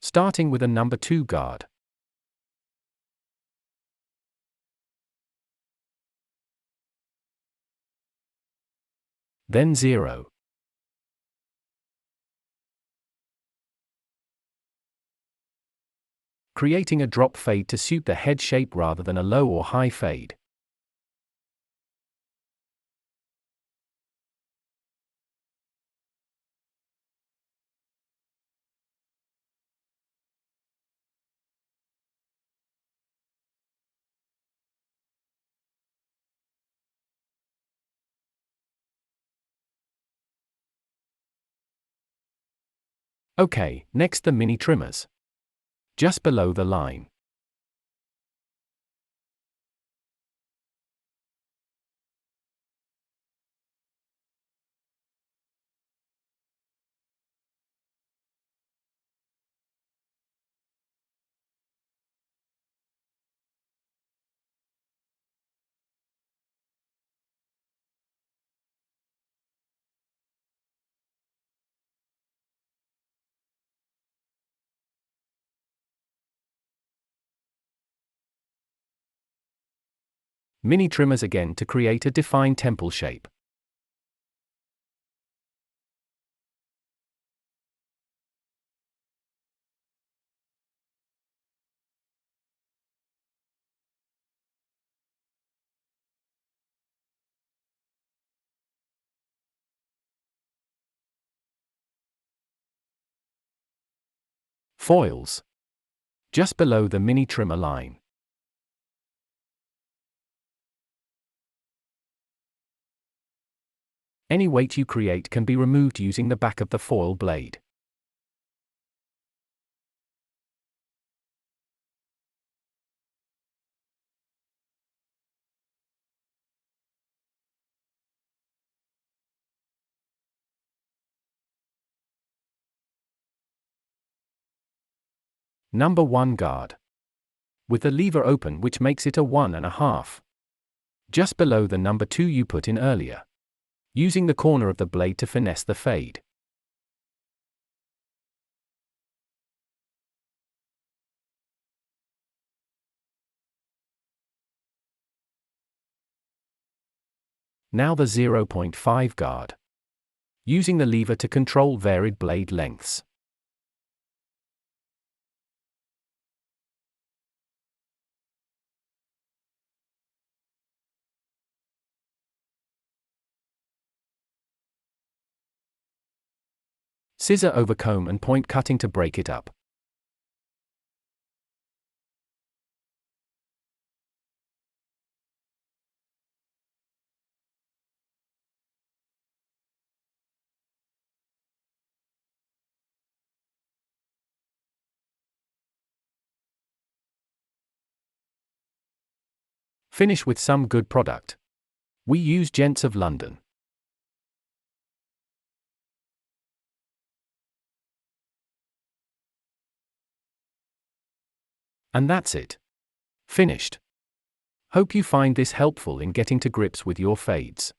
starting with a number 2 guard. Then 0. Creating a drop fade to suit the head shape rather than a low or high fade. Okay, next the mini trimmers. Just below the line. Mini trimmers again to create a defined temple shape. Foils. Just below the mini trimmer line. Any weight you create can be removed using the back of the foil blade. Number 1 guard. With the lever open, which makes it a 1.5. Just below the number 2 you put in earlier. Using the corner of the blade to finesse the fade. Now the 0.5 guard. Using the lever to control varied blade lengths. Scissor over comb and point cutting to break it up. Finish with some good product. We use Gents of London. And that's it. Finished. Hope you find this helpful in getting to grips with your fades.